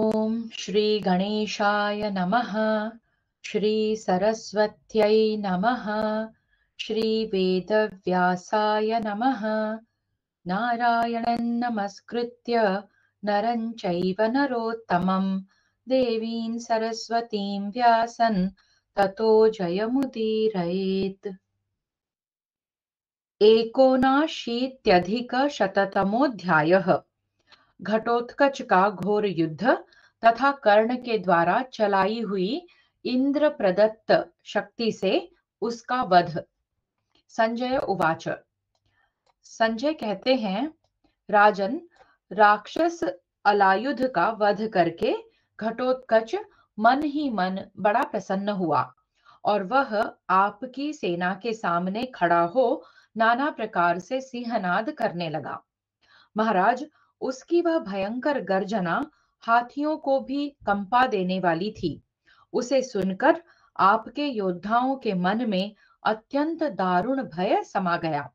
ॐ श्री गणेशाय नमः। श्री सरस्वत्यै नमः। श्री वेदव्यासाय नमः। नारायणं नमस्कृत्य नरं चैव नरोत्तमं देवीं सरस्वतीं व्यासं ततो जयमुदीरयेत्। 79-शततमोऽध्यायः। घटोत्कच का घोर युद्ध तथा कर्ण के द्वारा चलाई हुई इंद्र प्रदत्त शक्ति से उसका वध। संजय उवाच। संजय कहते हैं, राजन, राक्षस अलायुध का वध करके घटोत्कच मन ही मन बड़ा प्रसन्न हुआ और वह आपकी सेना के सामने खड़ा हो नाना प्रकार से सिंहनाद करने लगा। महाराज, उसकी वह भयंकर गर्जना हाथियों को भी कंपा देने वाली थी। उसे सुनकर आपके योद्धाओं के मन में अत्यंत दारुण भय समा गया।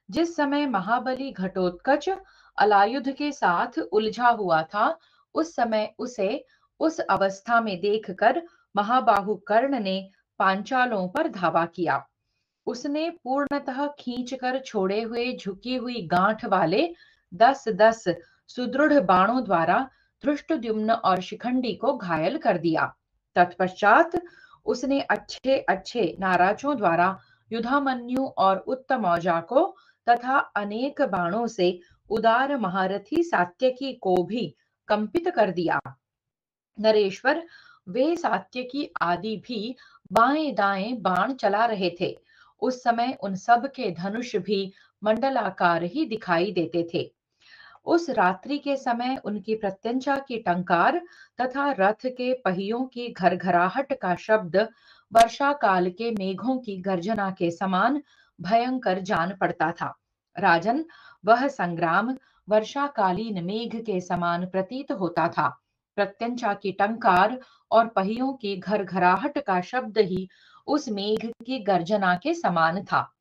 जिस समय महाबली घटोत्कच अलायुध के साथ उलझा हुआ था, उस समय उसे उस अवस्था में देखकर महाबाहु कर्ण ने पांचालों पर धावा किया। उसने पूर्णतः खींचकर छोड़े हुए झुकी हुई गांठ वाले 10-10 सुदृढ़ बाणों द्वारा धृष्टद्युम्न और शिखंडी को घायल कर दिया। तत्पश्चात उसने अच्छे अच्छे नाराजों द्वारा युधामन्यु और उत्तमौजा को तथा अनेक बाणों से उदार महारथी सात्यकी को भी कंपित कर दिया। नरेश्वर, वे सात्यकी आदि भी बाएं दाएं बाण चला रहे थे। उस समय उन सब के धनुष भी मंडलाकार ही दिखाई देते थे। उस रात्रि के समय उनकी प्रत्यंचा की टंकार तथा रथ के पहियों की घरघराहट का शब्द वर्षा काल के मेघों की गर्जना के समान भयंकर जान पड़ता था। राजन, वह संग्राम वर्षाकालीन मेघ के समान प्रतीत होता था। प्रत्यंचा की टंकार और पहियों की घरघराहट का शब्द ही उस मेघ की गर्जना के समान था।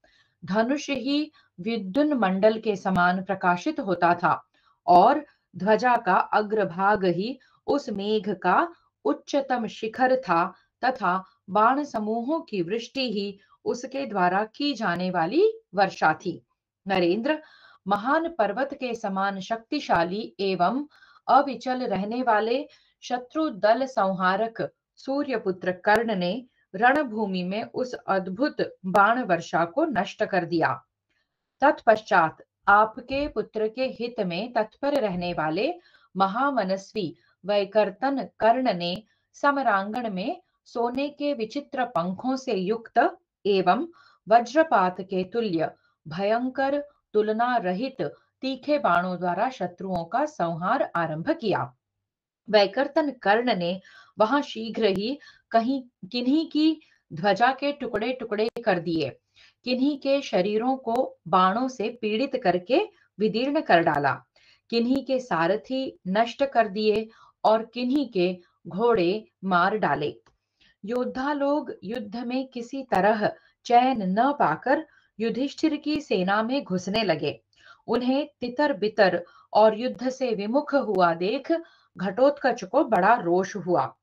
धनुष ही विद्युन मंडल के समान प्रकाशित होता था और ध्वजा का अग्रभाग ही उस मेघ का उच्चतम शिखर था तथा बाण समूहों की वृष्टि ही उसके द्वारा की जाने वाली वर्षा थी। नरेंद्र, महान पर्वत के समान शक्तिशाली एवं अविचल रहने वाले शत्रु दल संहारक सूर्यपुत्र कर्ण ने रणभूमि में उस अद्भुत बाण वर्षा को नष्ट कर दिया। तत्पश्चात आपके पुत्र के हित में तत्पर रहने वाले महामनस्वी वैकर्तन कर्ण ने समरांगण में सोने के विचित्र पंखों से युक्त एवं वज्रपात के तुल्य भयंकर तुलना रहित तीखे बाणों द्वारा शत्रुओं का संहार आरंभ किया। वैकर्तन कर्ण ने वहां शीघ्र ही कहीं किन्हीं की ध्वजा के टुकड़े टुकड़े कर दिए, किन्हीं के शरीरों को बाणों से पीड़ित करके विदीर्ण कर डाला, किन्हीं के सारथी नष्ट कर दिए और किन्हीं के घोड़े मार डाले। योद्धा लोग युद्ध में किसी तरह चैन न पाकर युधिष्ठिर की सेना में घुसने लगे। उन्हें तितर बितर और युद्ध से विमुख हुआ देख घटोत्कच को बड़ा रोष हुआ।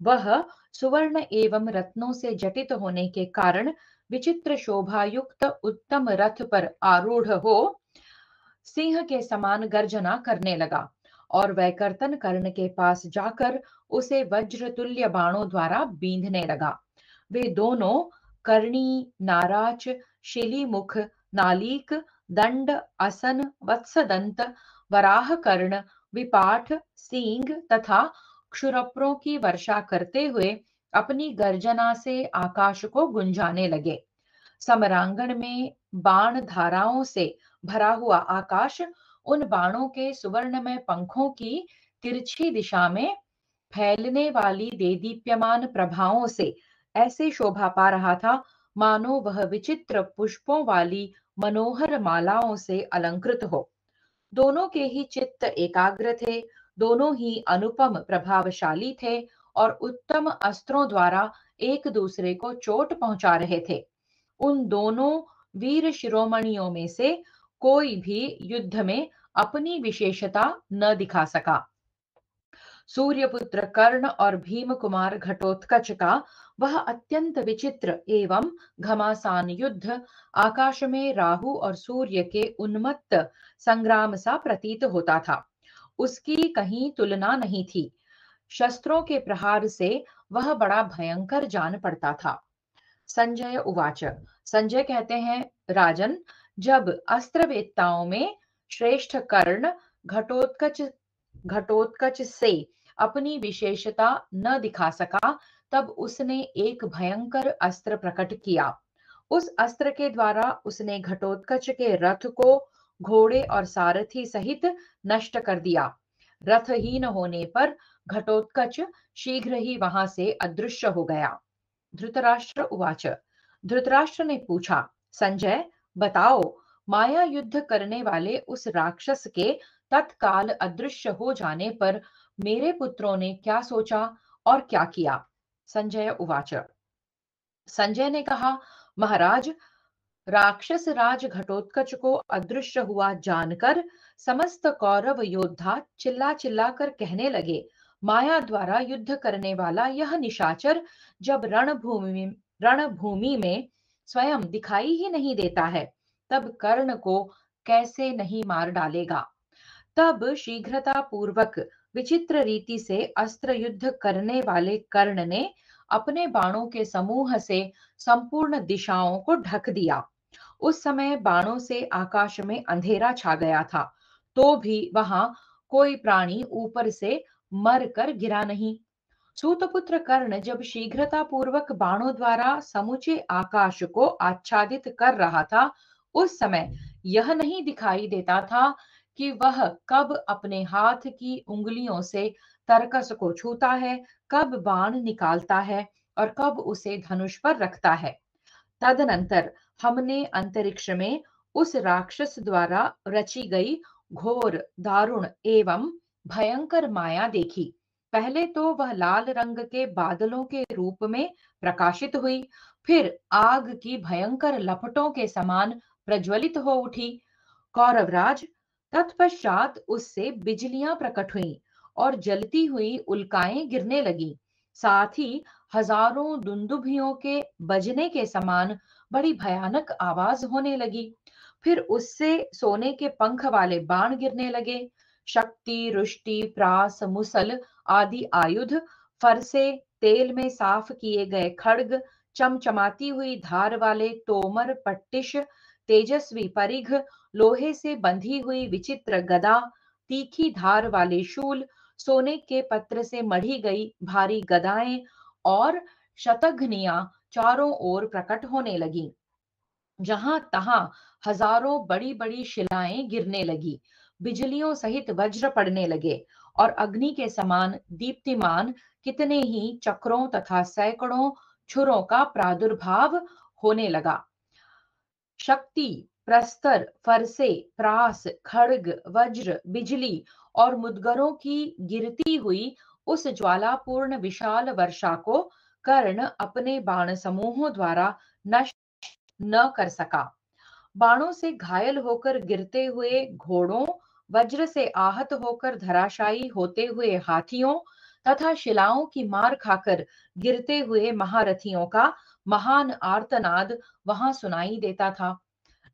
वह सुवर्ण एवं रत्नों से जटित होने के कारण विचित्र शोभा युक्त उत्तम रथ पर आरूढ़ हो सिंह के समान गर्जना करने लगा और वैकर्तन कर्ण के पास जाकर उसे वज्रतुल्य बाणों द्वारा बींधने लगा। वे दोनों कर्णी, नाराच, शिलीमुख, नालीक, दंड, असन, वत्सदंत, वराह कर्ण, विपाठ, सींग तथा क्षुरप्रों की वर्षा करते हुए अपनी गर्जना से आकाश को गुंजाने लगे। समरांगण में बाण धाराओं से भरा हुआ आकाश उन बाणों के सुवर्णमय पंखों की तिरछी दिशा में फैलने वाली देदीप्यमान प्रभाओं से ऐसे शोभा पा रहा था मानो वह विचित्र पुष्पों वाली मनोहर मालाओं से अलंकृत हो। दोनों के ही चित्त एकाग्र थे, दोनों ही अनुपम प्रभावशाली थे और उत्तम अस्त्रों द्वारा एक दूसरे को चोट पहुंचा रहे थे। उन दोनों वीर शिरोमणियों में से कोई भी युद्ध में अपनी विशेषता न दिखा सका। सूर्यपुत्र कर्ण और भीम कुमार घटोत्कच का वह अत्यंत विचित्र एवं घमासान युद्ध आकाश में राहु और सूर्य के उन्मत्त संग्राम सा प्रतीत होता था। उसकी कहीं तुलना नहीं थी। शस्त्रों के प्रहार से वह बड़ा भयंकर जान पड़ता था। संजय उवाच। संजय कहते हैं, राजन, जब अस्त्रवेत्ताओं में श्रेष्ठ कर्ण घटोत्कच घटोत्कच से अपनी विशेषता न दिखा सका, तब उसने एक भयंकर अस्त्र प्रकट किया। उस अस्त्र के द्वारा उसने घटोत्कच के रथ को घोड़े और सारथी सहित नष्ट कर दिया। रथहीन होने पर घटोत्कच शीघ्र ही वहां से अदृश्य हो गया। धृतराष्ट्र उवाच। धृतराष्ट्र ने पूछा, संजय, बताओ, माया युद्ध करने वाले उस राक्षस के तत्काल अदृश्य हो जाने पर मेरे पुत्रों ने क्या सोचा और क्या किया? संजय उवाच। संजय ने कहा, महाराज, राक्षस राज घटोत्कच को अदृश्य हुआ जानकर समस्त कौरव योद्धा चिल्ला चिल्ला कर कहने लगे, माया द्वारा युद्ध करने वाला यह निशाचर जब रणभूमि में स्वयं दिखाई ही नहीं देता है, तब कर्ण को कैसे नहीं मार डालेगा। तब शीघ्रता पूर्वक विचित्र रीति से अस्त्र युद्ध करने वाले कर्ण ने अपने बाणों के समूह से संपूर्ण दिशाओं को ढक दिया। उस समय बाणों से आकाश में अंधेरा छा गया था, तो भी वहां कोई प्राणी ऊपर से मर कर गिरा नहीं। सूतपुत्र कर्ण जब शीघ्रता पूर्वक बाणों द्वारा समूचे आकाश को आच्छादित कर रहा था, उस समय यह नहीं दिखाई देता था कि वह कब अपने हाथ की उंगलियों से तरकस को छूता है, कब बाण निकालता है और कब उसे धनुष पर रखता है। तदनंतर हमने अंतरिक्ष में उस राक्षस द्वारा रची गई घोर, दारुण एवं भयंकर माया देखी। पहले तो वह लाल रंग के बादलों के रूप में प्रकाशित हुई, फिर आग की भयंकर लपटों के समान प्रज्वलित हो उठी। कौरवराज, तत्पश्चात उससे बिजलियां प्रकट हुईं और जलती हुई उल्काएं गिरने लगी। साथ ही हजारों दुंदुभियों के बजने के समान बड़ी भयानक आवाज होने लगी। फिर उससे सोने के पंख वाले बाण गिरने लगे। शक्ति, रुष्टि, प्रास, मुसल आदि आयुध, फरसे, तेल में साफ किए गए खड्ग, चमचमाती हुई धार वाले तोमर, पट्टिश, तेजस्वी परिघ, लोहे से बंधी हुई विचित्र गदा, तीखी धार वाले शूल, सोने के पत्र से मढ़ी गई भारी गदाएं और शतघ्नियां चारों ओर प्रकट होने लगी। जहां तहां हजारों बड़ी बड़ी शिलाएं गिरने लगी, बिजलियों सहित वज्र पड़ने लगे और अग्नि के समान दीप्तिमान कितने ही चक्रों तथा सैकड़ों छुरों का प्रादुर्भाव होने लगा। शक्ति, प्रस्तर, फरसे, प्रास, खड्ग, वज्र, बिजली और मुदगरों की गिरती हुई उस ज्वालापूर्ण विशाल वर्षा को कर्ण अपने बाण समूहों द्वारा नष्ट न कर सका। बाणों से घायल होकर गिरते हुए घोड़ों, वज्र से आहत होकर धराशायी होते हुए हाथियों तथा शिलाओं की मार खाकर गिरते हुए महारथियों का महान आर्तनाद वहां सुनाई देता था।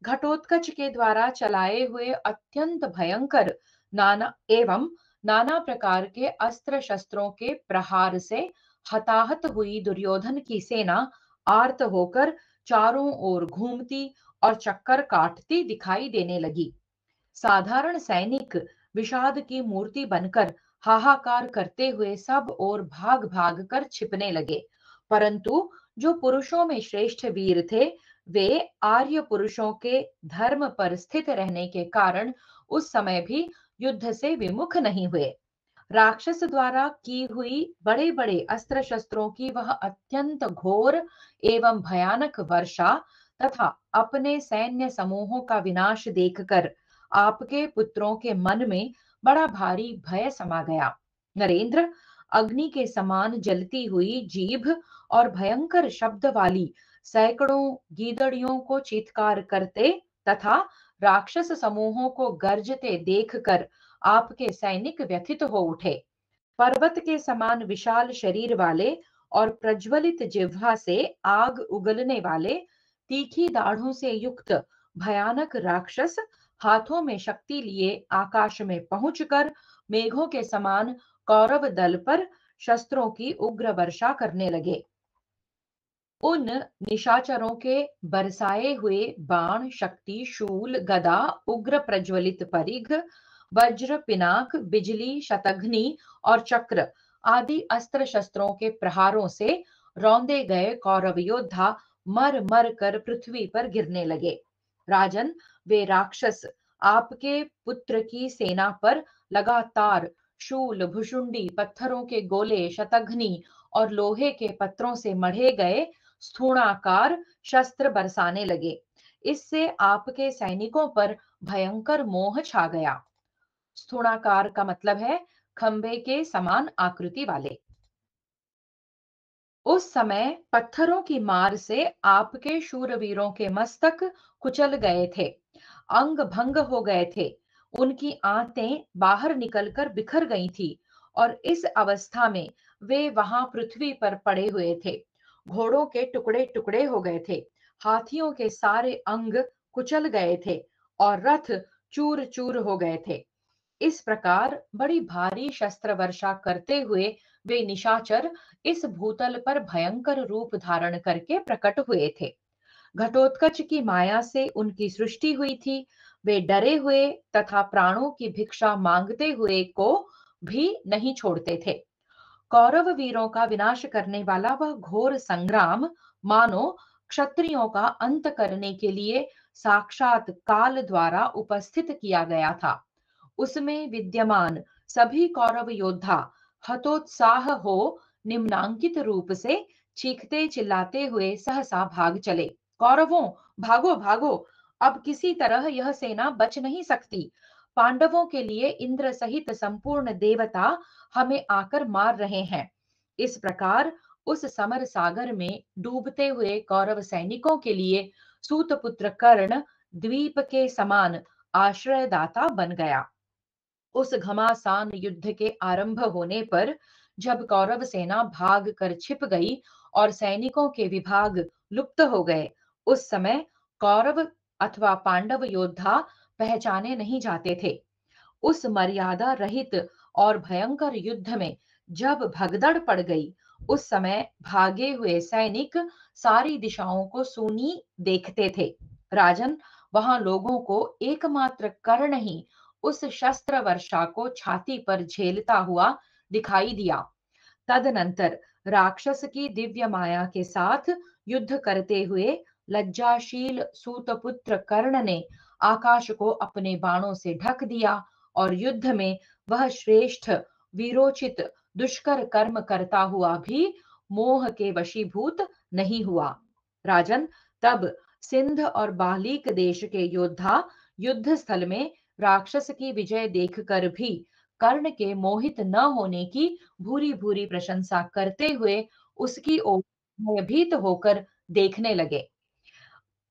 घटोत्कच के द्वारा चलाए हुए अत्यंत भयंकर नाना प्रकार के अस्त्र शस्त्रों के प्रहार से हताहत हुई दुर्योधन की सेना आर्त होकर चारों ओर घूमती और चक्कर काटती दिखाई देने लगी। साधारण सैनिक विषाद की मूर्ति बनकर हाहाकार करते हुए सब ओर भाग भाग कर छिपने लगे, परंतु जो पुरुषों में श्रेष्ठ वीर थे, वे आर्य पुरुषों के धर्म पर स्थित रहने के कारण उस समय भी युद्ध से विमुख नहीं हुए। राक्षस द्वारा की हुई बड़े बड़े अस्त्र शस्त्रों की वह अत्यंत घोर एवं भयानक वर्षा तथा अपने सैन्य समूहों का विनाश देखकर आपके पुत्रों के मन में बड़ा भारी भय समा गया। नरेंद्र, अग्नि के समान जलती हुई जीभ और भयंकर शब्द वाली सैकड़ों गीदड़ियों को चीत्कार करते तथा राक्षस समूहों को गर्जते देखकर आपके सैनिक व्यथित हो उठे। पर्वत के समान विशाल शरीर वाले और प्रज्वलित जिह्वा से आग उगलने वाले, तीखी दाढ़ों से युक्त भयानक राक्षस हाथों में शक्ति लिए आकाश में पहुंचकर मेघों के समान कौरव दल पर शस्त्रों की उग्र वर्षा करने लगे। उन निशाचरों के बरसाए हुए बाण, शक्ति, शूल, गदा, उग्र प्रज्वलित परिघ, वज्र, पिनाक, बिजली, शतघ्नि और चक्र आदि अस्त्र शस्त्रों के प्रहारों से रौंदे गए कौरव योद्धा मर मर कर पृथ्वी पर गिरने लगे। राजन, वे राक्षस आपके पुत्र की सेना पर लगातार शूल, भुशुंडी, पत्थरों के गोले, शतघ्नि और लोहे के पत्रों से मढ़े गए स्थूणाकार शस्त्र बरसाने लगे। इससे आपके सैनिकों पर भयंकर मोह छा गया। स्थूणाकार का मतलब है खंबे के समान आकृति वाले। उस समय पत्थरों की मार से आपके शूरवीरों के मस्तक कुचल गए थे, अंग भंग हो गए थे, उनकी आंतें बाहर निकलकर बिखर गई थी और इस अवस्था में वे वहां पृथ्वी पर पड़े हुए थे। घोड़ों के टुकड़े टुकड़े हो गए थे, हाथियों के सारे अंग कुचल गए थे और रथ चूर चूर हो गए थे। इस प्रकार बड़ी भारी शस्त्र वर्षा करते हुए वे निशाचर इस भूतल पर भयंकर रूप धारण करके प्रकट हुए थे। घटोत्कच की माया से उनकी सृष्टि हुई थी। वे डरे हुए तथा प्राणों की भिक्षा मांगते हुए को भी नहीं छोड़ते थे। कौरव वीरों का विनाश करने वाला वह घोर संग्राम मानो क्षत्रियों का अंत करने के लिए साक्षात काल द्वारा उपस्थित किया गया था। उसमें विद्यमान सभी कौरव योद्धा हतोत्साह हो निम्नांकित रूप से चीखते चिल्लाते हुए सहसा भाग चले। कौरवों, भागो भागो, अब किसी तरह यह सेना बच नहीं सकती। पांडवों के लिए इंद्र सहित संपूर्ण देवता हमें आकर मार रहे हैं। इस प्रकार उस समर सागर में डूबते हुए कौरव सैनिकों के लिए सूतपुत्र कर्ण द्वीप के समान आश्रयदाता बन गया। उस घमासान युद्ध के आरंभ होने पर जब कौरव सेना भाग कर छिप गई और सैनिकों के विभाग लुप्त हो गए, उस समय कौरव अथवा पांडव योद्धा पहचाने नहीं जाते थे। उस मर्यादा रहित और भयंकर युद्ध में जब भगदड़ पड़ गई, उस समय भागे हुए सैनिक सारी दिशाओं को सूनी देखते थे। राजन, वहां लोगों को एकमात्र कर्ण ही उस शस्त्र वर्षा को छाती पर झेलता हुआ दिखाई दिया। तदनंतर राक्षस की दिव्य माया के साथ युद्ध करते हुए लज्जाशील सूतपुत्र कर्ण ने आकाश को अपने बाणों से ढक दिया और युद्ध में वह श्रेष्ठ वीरोचित दुष्कर कर्म करता हुआ भी मोह के वशीभूत नहीं हुआ। राजन, तब सिंध और बालीक देश के योद्धा युद्ध स्थल में राक्षस की विजय देखकर भी कर्ण के मोहित न होने की भूरी भूरी प्रशंसा करते हुए उसकी ओर भयभीत होकर देखने लगे।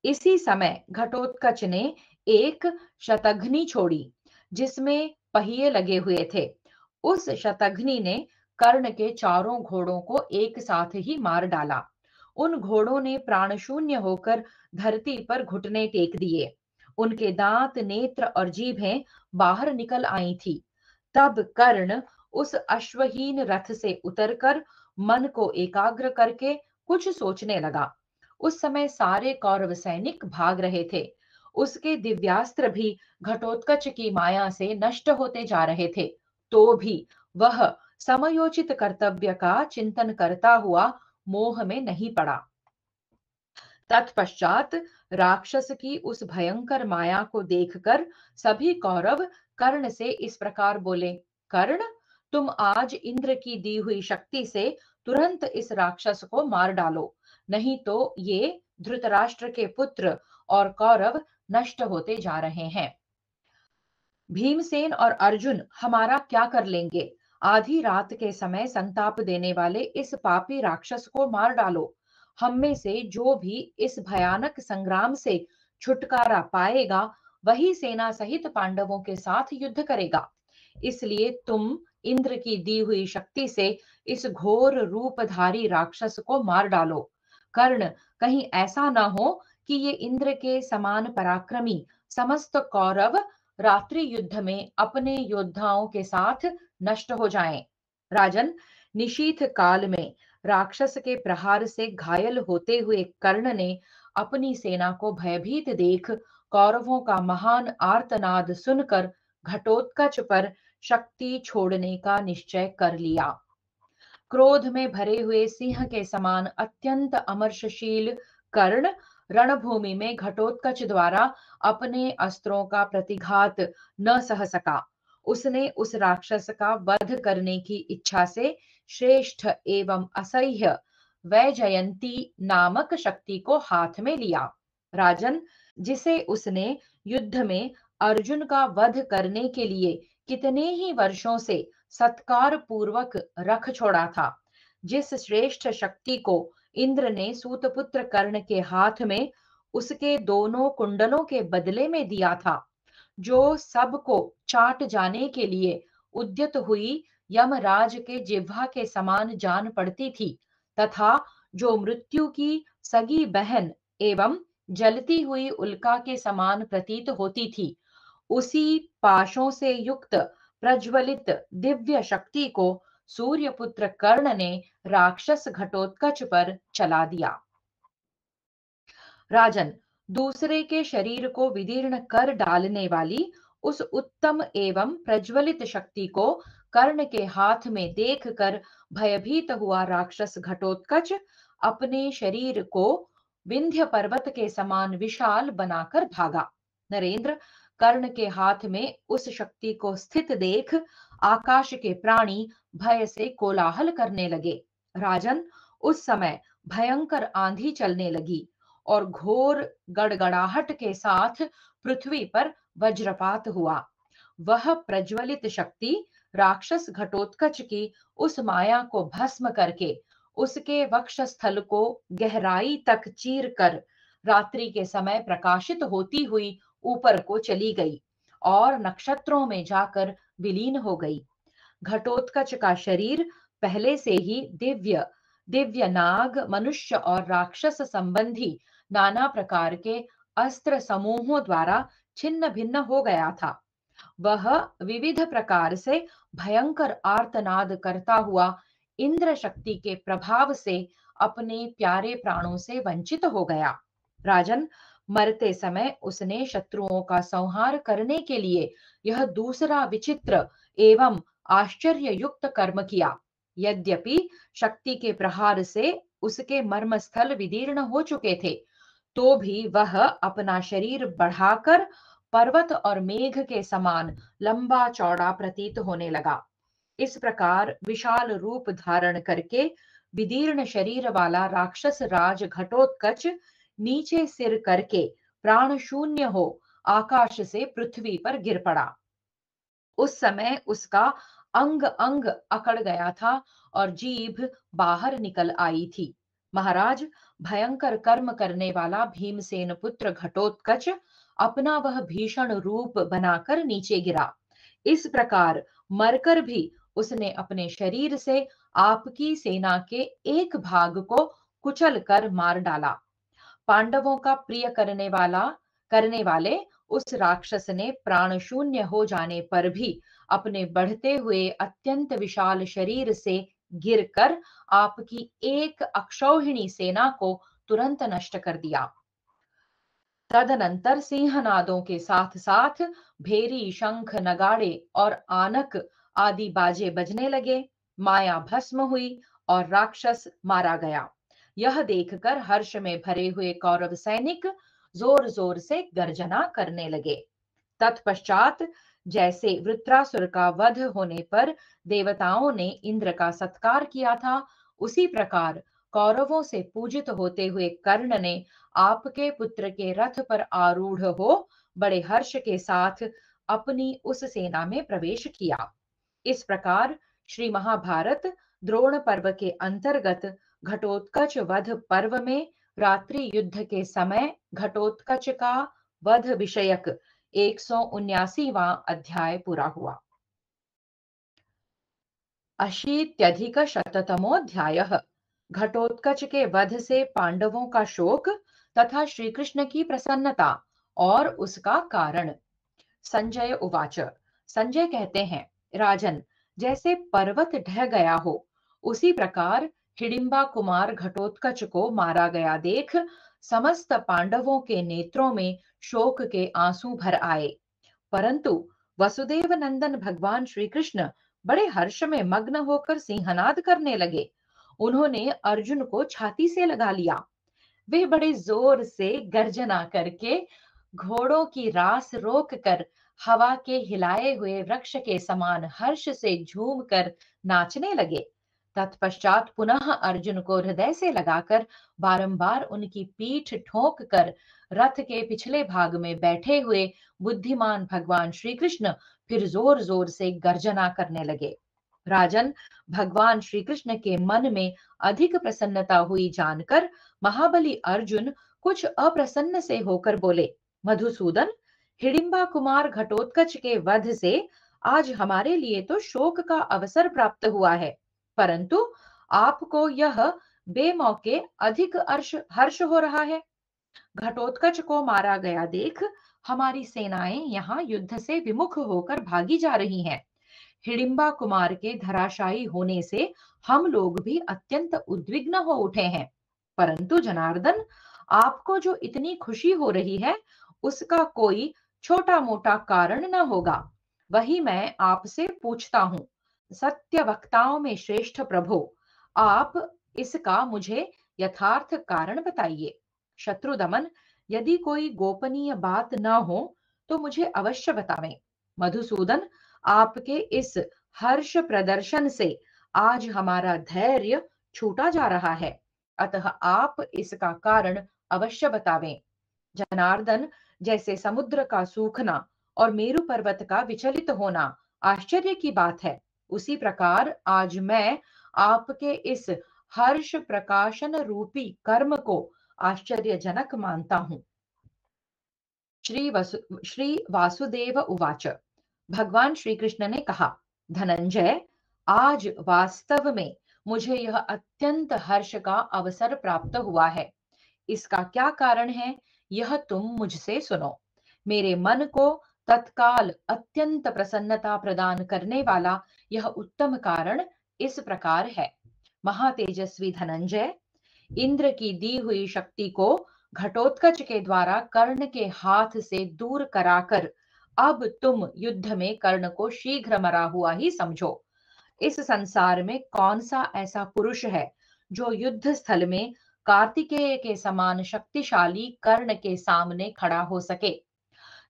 इसी समय घटोत्कच ने एक शतघ्नि छोड़ी जिसमें पहिए लगे हुए थे। उस शतघ्नि ने कर्ण के चारों घोड़ों को एक साथ ही मार डाला। उन घोड़ों ने प्राण शून्य होकर धरती पर घुटने टेक दिए। उनके दांत, नेत्र और जीभें बाहर निकल आई थी। तब कर्ण उस अश्वहीन रथ से उतरकर मन को एकाग्र करके कुछ सोचने लगा। उस समय सारे कौरव सैनिक भाग रहे थे। उसके दिव्यास्त्र भी घटोत्कच की माया से नष्ट होते जा रहे थे, तो भी वह समयोचित कर्तव्य का चिंतन करता हुआ मोह में नहीं पड़ा। तत्पश्चात राक्षस की उस भयंकर माया को देखकर सभी कौरव कर्ण से इस प्रकार बोले, कर्ण, तुम आज इंद्र की दी हुई शक्ति से तुरंत इस राक्षस को मार डालो, नहीं तो ये धृतराष्ट्र के पुत्र और कौरव नष्ट होते जा रहे हैं। भीमसेन और अर्जुन हमारा क्या कर लेंगे? आधी रात के समय संताप देने वाले इस पापी राक्षस को मार डालो। हम में से जो भी इस भयानक संग्राम से छुटकारा पाएगा, वही सेना सहित पांडवों के साथ युद्ध करेगा। इसलिए तुम इंद्र की दी हुई शक्ति से इस घोर रूपधारी राक्षस को मार डालो। कर्ण, कहीं ऐसा न हो कि ये इंद्र के समान पराक्रमी समस्त कौरव रात्रि युद्ध में अपने योद्धाओं के साथ नष्ट हो जाएं। राजन, निशीथ काल में राक्षस के प्रहार से घायल होते हुए कर्ण ने अपनी सेना को भयभीत देख कौरवों का महान आर्तनाद सुनकर घटोत्कच पर शक्ति छोड़ने का निश्चय कर लिया। क्रोध में भरे हुए सिंह के समान अत्यंत अमर्षशील कर्ण रणभूमि में घटोत्कच द्वारा अपने अस्त्रों का प्रतिघात न सह सका। उसने उस राक्षस का वध करने की इच्छा से श्रेष्ठ एवं असह्य वैजयंती नामक शक्ति को हाथ में लिया। राजन, जिसे उसने युद्ध में अर्जुन का वध करने के लिए कितने ही वर्षों से सत्कार पूर्वक रख छोड़ा था, जिस श्रेष्ठ शक्ति को इंद्र ने सूतपुत्र कर्ण के हाथ में उसके दोनों कुंडलों के बदले में दिया था, जो सबको चाट जाने के लिए उद्यत हुई यमराज के जिह्वा के समान जान पड़ती थी, तथा जो मृत्यु की सगी बहन एवं जलती हुई उल्का के समान प्रतीत होती थी, उसी पाशों से युक्त प्रज्वलित दिव्य शक्ति को सूर्यपुत्र कर्ण ने राक्षस घटोत्कच पर चला दिया। राजन, दूसरे के शरीर को विदीर्ण कर डालने वाली उस उत्तम एवं प्रज्वलित शक्ति को कर्ण के हाथ में देखकर भयभीत हुआ राक्षस घटोत्कच अपने शरीर को विंध्य पर्वत के समान विशाल बनाकर भागा। नरेंद्र, कर्ण के हाथ में उस शक्ति को स्थित देख आकाश के प्राणी भय से कोलाहल करने लगे। राजन, उस समय भयंकर आंधी चलने लगी और घोर गड़गड़ाहट के साथ पृथ्वी पर वज्रपात हुआ। वह प्रज्वलित शक्ति राक्षस घटोत्कच की उस माया को भस्म करके उसके वक्षस्थल को गहराई तक चीर कर रात्रि के समय प्रकाशित होती हुई ऊपर को चली गई और नक्षत्रों में जाकर विलीन हो गई। घटोत्कच का शरीर पहले से ही दिव्य दिव्य नाग, मनुष्य और राक्षस संबंधी नाना प्रकार के अस्त्र समूहों द्वारा छिन्न भिन्न हो गया था। वह विविध प्रकार से भयंकर आर्तनाद करता हुआ इंद्र शक्ति के प्रभाव से अपने प्यारे प्राणों से वंचित हो गया। राजन, मरते समय उसने शत्रुओं का संहार करने के लिए यह दूसरा विचित्र एवं आश्चर्य युक्त कर्म किया। यद्यपि शक्ति के प्रहार से उसके मर्मस्थल विदीर्ण हो चुके थे, तो भी वह अपना शरीर बढ़ाकर पर्वत और मेघ के समान लंबा चौड़ा प्रतीत होने लगा। इस प्रकार विशाल रूप धारण करके विदीर्ण शरीर वाला राक्षस राज घटोत्कच नीचे सिर करके प्राण शून्य हो आकाश से पृथ्वी पर गिर पड़ा। उस समय उसका अंग अंग अकड़ गया था और जीभ बाहर निकल आई थी। महाराज, भयंकर कर्म करने वाला भीमसेन पुत्र घटोत्कच अपना वह भीषण रूप बनाकर नीचे गिरा। इस प्रकार मरकर भी उसने अपने शरीर से आपकी सेना के एक भाग को कुचल कर मार डाला। पांडवों का प्रिय करने वाले उस राक्षस ने प्राण शून्य हो जाने पर भी अपने बढ़ते हुए अत्यंत विशाल शरीर से गिरकर आपकी एक अक्षौहिणी सेना को तुरंत नष्ट कर दिया। तदनंतर सिंहनादों के साथ साथ भेरी, शंख, नगाड़े और आनक आदि बाजे बजने लगे। माया भस्म हुई और राक्षस मारा गया। यह देखकर हर्ष में भरे हुए कौरव सैनिक जोर जोर से गर्जना करने लगे। तत्पश्चात जैसे वृत्रासुर का वध होने पर देवताओं ने इंद्र का सत्कार किया था, उसी प्रकार कौरवों से पूजित होते हुए कर्ण ने आपके पुत्र के रथ पर आरूढ़ हो बड़े हर्ष के साथ अपनी उस सेना में प्रवेश किया। इस प्रकार श्री महाभारत द्रोण पर्व के अंतर्गत घटोत्कच वध पर्व में रात्रि युद्ध के समय घटोत्कच का वध विषयक 179वां अध्याय पूरा हुआ। अशीत्यधिकशततमोऽध्यायः। घटोत्कच के वध से पांडवों का शोक तथा श्री कृष्ण की प्रसन्नता और उसका कारण। संजय उवाच। संजय कहते हैं, राजन, जैसे पर्वत ढह गया हो, उसी प्रकार हिडिंबा कुमार घटोत्कच को मारा गया देख समस्त पांडवों के नेत्रों में शोक के आंसू भर आए। परंतु वसुदेव नंदन भगवान श्री कृष्ण बड़े हर्ष में मग्न होकर सिंहनाद करने लगे। उन्होंने अर्जुन को छाती से लगा लिया। वे बड़े जोर से गर्जना करके घोड़ों की रास रोक कर हवा के हिलाए हुए वृक्ष के समान हर्ष से झूम कर नाचने लगे। तत्पश्चात पुनः अर्जुन को हृदय से लगाकर बारंबार उनकी पीठ ठोक कर रथ के पिछले भाग में बैठे हुए बुद्धिमान भगवान श्री कृष्ण फिर जोर जोर से गर्जना करने लगे। राजन, भगवान श्री कृष्ण के मन में अधिक प्रसन्नता हुई जानकर महाबली अर्जुन कुछ अप्रसन्न से होकर बोले, मधुसूदन, हिडिंबा कुमार घटोत्कच के वध से आज हमारे लिए तो शोक का अवसर प्राप्त हुआ है, परंतु आपको यह बेमौके अधिक हर्ष हो रहा है। घटोत्कच को मारा गया देख हमारी सेनाएं यहाँ युद्ध से विमुख होकर भागी जा रही हैं। हिडिंबा कुमार के धराशायी होने से हम लोग भी अत्यंत उद्विग्न हो उठे हैं। परंतु जनार्दन, आपको जो इतनी खुशी हो रही है, उसका कोई छोटा मोटा कारण न होगा। वही मैं आपसे पूछता हूँ, सत्य वक्ताओं में श्रेष्ठ प्रभो, आप इसका मुझे यथार्थ कारण बताइए। शत्रुदमन, यदि कोई गोपनीय बात न हो तो मुझे अवश्य बतावें। मधुसूदन, आपके इस हर्ष प्रदर्शन से आज हमारा धैर्य छूटा जा रहा है, अतः आप इसका कारण अवश्य बतावें। जनार्दन, जैसे समुद्र का सूखना और मेरु पर्वत का विचलित होना आश्चर्य की बात है, उसी प्रकार आज मैं आपके इस हर्ष प्रकाशन रूपी कर्म को आश्चर्यजनक मानता हूं। श्री वासुदेव उवाच। भगवान श्री कृष्ण ने कहा, धनंजय, आज वास्तव में मुझे यह अत्यंत हर्ष का अवसर प्राप्त हुआ है। इसका क्या कारण है, यह तुम मुझसे सुनो। मेरे मन को तत्काल अत्यंत प्रसन्नता प्रदान करने वाला यह उत्तम कारण इस प्रकार है। महातेजस्वी धनंजय, इंद्र की दी हुई शक्ति को घटोत्कच के द्वारा कर्ण के हाथ से दूर कराकर अब तुम युद्ध में कर्ण को शीघ्र मरा हुआ ही समझो। इस संसार में कौन सा ऐसा पुरुष है जो युद्ध स्थल में कार्तिकेय के समान शक्तिशाली कर्ण के सामने खड़ा हो सके।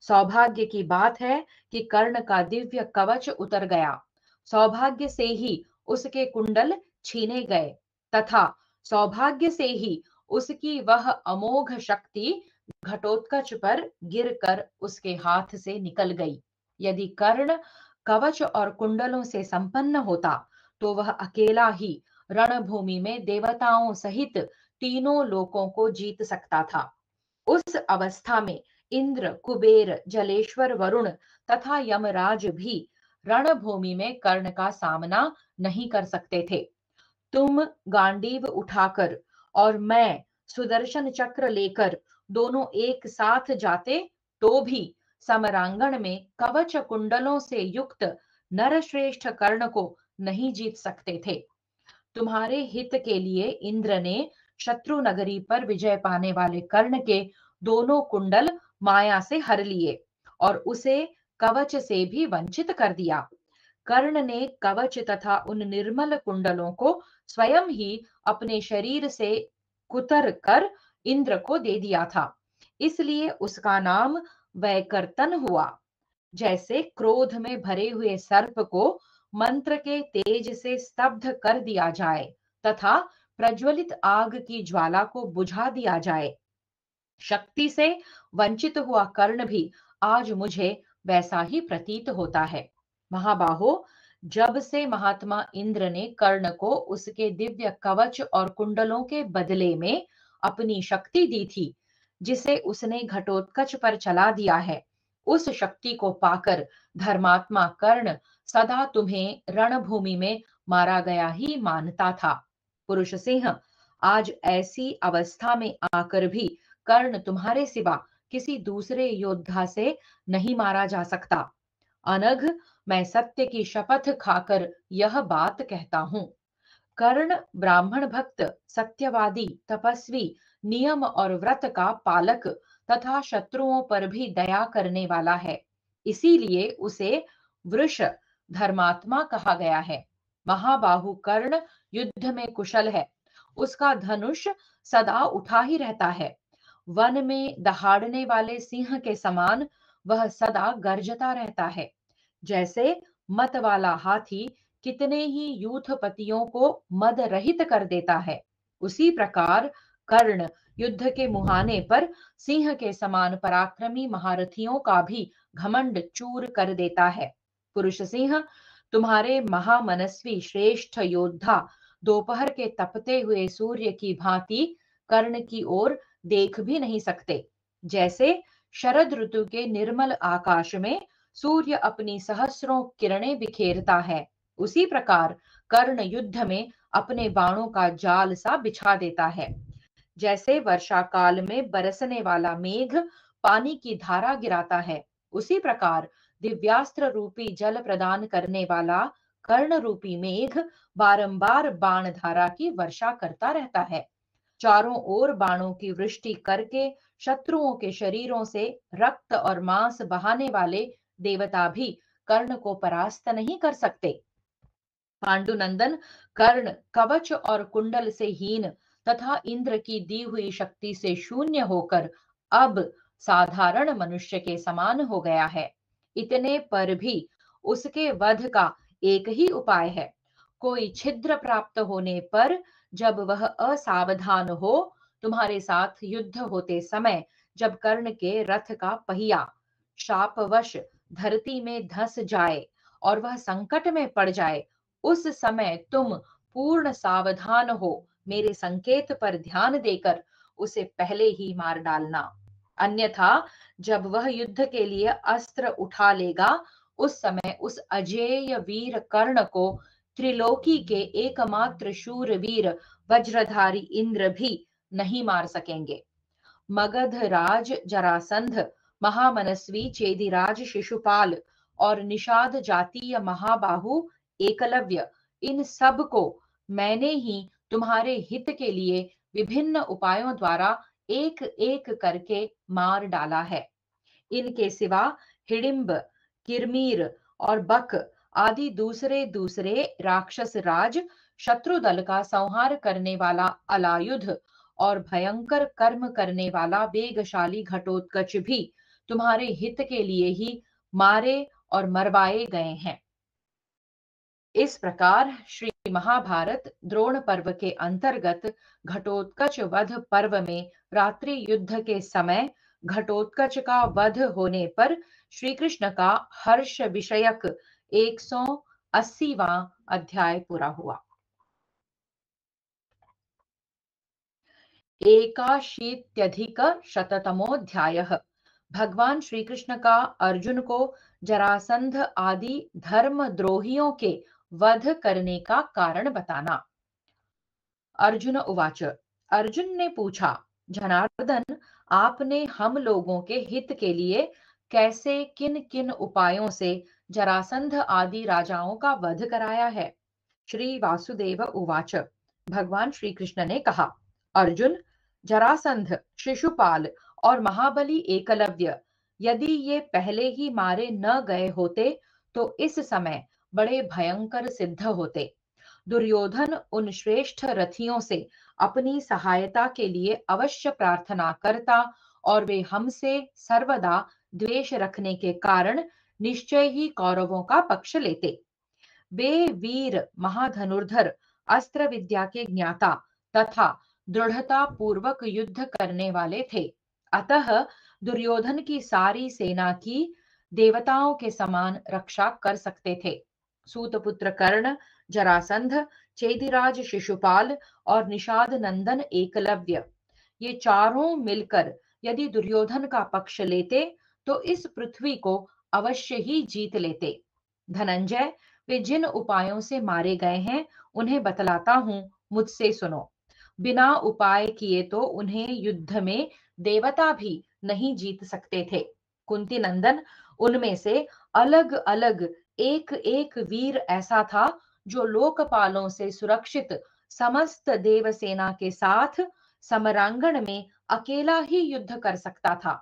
सौभाग्य की बात है कि कर्ण का दिव्य कवच उतर गया। सौभाग्य से ही उसके कुंडल छीने गए तथा सौभाग्य से ही उसकी वह अमोघ शक्ति घटोत्कच पर गिरकर उसके हाथ से निकल गई। यदि कर्ण कवच और कुंडलों से संपन्न होता तो वह अकेला ही रणभूमि में देवताओं सहित तीनों लोकों को जीत सकता था। उस अवस्था में इंद्र, कुबेर, जलेश्वर, वरुण तथा यमराज भी रणभूमि में कर्ण का सामना नहीं कर सकते थे। तुम गांडीव उठाकर और मैं सुदर्शन चक्र लेकर दोनों एक साथ जाते तो भी समरांगण में कवच कुंडलों से युक्त नरश्रेष्ठ कर्ण को नहीं जीत सकते थे। तुम्हारे हित के लिए इंद्र ने शत्रु नगरी पर विजय पाने वाले कर्ण के दोनों कुंडल माया से हर लिए और उसे कवच से भी वंचित कर दिया। कर्ण ने कवच तथा उन निर्मल कुंडलों को स्वयं ही अपने शरीर से कुतर कर इंद्र को दे दिया था, इसलिए उसका नाम वैकर्तन हुआ। जैसे क्रोध में भरे हुए सर्प को मंत्र के तेज से स्तब्ध कर दिया जाए तथा प्रज्वलित आग की ज्वाला को बुझा दिया जाए, शक्ति से वंचित हुआ कर्ण भी आज मुझे वैसा ही प्रतीत होता है। महाबाहो, जब से महात्मा इंद्र ने कर्ण को उसके दिव्य कवच और कुंडलों के बदले में अपनी शक्ति दी थी, जिसे उसने घटोत्कच पर चला दिया है, उस शक्ति को पाकर धर्मात्मा कर्ण सदा तुम्हें रणभूमि में मारा गया ही मानता था। पुरुष सिंह, आज ऐसी अवस्था में आकर भी कर्ण तुम्हारे सिवा किसी दूसरे योद्धा से नहीं मारा जा सकता। अनघ, मैं सत्य की शपथ खाकर यह बात कहता हूँ। कर्ण ब्राह्मण भक्त, सत्यवादी, तपस्वी, नियम और व्रत का पालक तथा शत्रुओं पर भी दया करने वाला है। इसीलिए उसे वृष धर्मात्मा कहा गया है। महाबाहु कर्ण युद्ध में कुशल है। उसका धनुष सदा उठा ही रहता है। वन में दहाड़ने वाले सिंह के समान वह सदा गर्जता रहता है। जैसे मत वाला हाथी कितने ही यूथपतियों को मद रहित कर देता है, उसी प्रकार कर्ण युद्ध के मुहाने पर सिंह के समान पराक्रमी महारथियों का भी घमंड चूर कर देता है। पुरुष सिंह, तुम्हारे महामनस्वी श्रेष्ठ योद्धा दोपहर के तपते हुए सूर्य की भांति कर्ण की ओर देख भी नहीं सकते। जैसे शरद ऋतु के निर्मल आकाश में सूर्य अपनी सहस्रों किरणें बिखेरता है, उसी प्रकार कर्ण युद्ध में अपने बाणों का जाल सा बिछा देता है। जैसे वर्षा काल में बरसने वाला मेघ पानी की धारा गिराता है, उसी प्रकार दिव्यास्त्र रूपी जल प्रदान करने वाला कर्ण रूपी मेघ बारंबार बाण धारा की वर्षा करता रहता है। चारों ओर बाणों की वृष्टि करके शत्रुओं के शरीरों से रक्त और मांस बहाने वाले देवता भी कर्ण को परास्त नहीं कर सकते। पांडुनंदन, कर्ण कवच और कुंडल से हीन तथा इंद्र की दी हुई शक्ति से शून्य होकर अब साधारण मनुष्य के समान हो गया है। इतने पर भी उसके वध का एक ही उपाय है। कोई छिद्र प्राप्त होने पर जब वह असावधान हो, तुम्हारे साथ युद्ध होते समय जब कर्ण के रथ का पहिया शापवश धरती में धंस जाए और वह संकट में पड़ जाए, उस समय तुम पूर्ण सावधान हो मेरे संकेत पर ध्यान देकर उसे पहले ही मार डालना। अन्यथा जब वह युद्ध के लिए अस्त्र उठा लेगा, उस समय उस अजेय वीर कर्ण को त्रिलोकी के एकमात्र शूरवीर वज्रधारी इंद्र भी नहीं मार सकेंगे। मगध राज जरासंध, महामनस्वी चेदिराज शिशुपाल और निषाद जातीय महाबाहु एकलव्य, इन सब को मैंने ही तुम्हारे हित के लिए विभिन्न उपायों द्वारा एक एक करके मार डाला है। इनके सिवा हिडिंब, किरमीर और बक आदि दूसरे दूसरे राक्षस राज, शत्रु दल का संहार करने वाला अलायुध और भयंकर कर्म करने वाला वेगशाली घटोत्कच भी तुम्हारे हित के लिए ही मारे और मरवाए गए हैं। इस प्रकार श्री महाभारत द्रोण पर्व के अंतर्गत घटोत्कच वध पर्व में रात्रि युद्ध के समय घटोत्कच का वध होने पर श्री कृष्ण का हर्ष विषयक 180वां अध्याय पूरा हुआ। 81 भगवान श्री कृष्ण का अर्जुन को जरासंध आदि धर्मद्रोहियों के वध करने का कारण बताना। अर्जुन उवाच, अर्जुन ने पूछा, जनार्दन, आपने हम लोगों के हित के लिए कैसे किन किन उपायों से जरासंध आदि राजाओं का वध कराया है। श्री वासुदेव उवाच, भगवान श्री कृष्ण ने कहा, अर्जुन, जरासंध, शिशुपाल और महाबली एकलव्य यदि ये पहले ही मारे न गए होते तो इस समय बड़े भयंकर सिद्ध होते। दुर्योधन उन श्रेष्ठ रथियों से अपनी सहायता के लिए अवश्य प्रार्थना करता और वे हमसे सर्वदा द्वेष रखने के कारण निश्चय ही कौरवों का पक्ष लेते। वे वीर महाधनुर्धर, अस्त्र विद्या के ज्ञाता तथा दृढ़ता पूर्वक युद्ध करने वाले थे। अतः दुर्योधन की सारी सेना की देवताओं के समान रक्षा कर सकते थे। सूतपुत्र कर्ण, जरासंध, चेदिराज शिशुपाल और निषाद नंदन एकलव्य, ये चारों मिलकर यदि दुर्योधन का पक्ष लेते तो इस पृथ्वी को अवश्य ही जीत लेते। धनंजय, वे जिन उपायों से मारे गए हैं उन्हें बतलाता हूँ, मुझसे सुनो। बिना उपाय किए तो उन्हें युद्ध में देवता भी नहीं जीत सकते थे। कुंती नंदन, उनमें से अलग अलग एक एक वीर ऐसा था जो लोकपालों से सुरक्षित समस्त देव सेना के साथ समरांगण में अकेला ही युद्ध कर सकता था।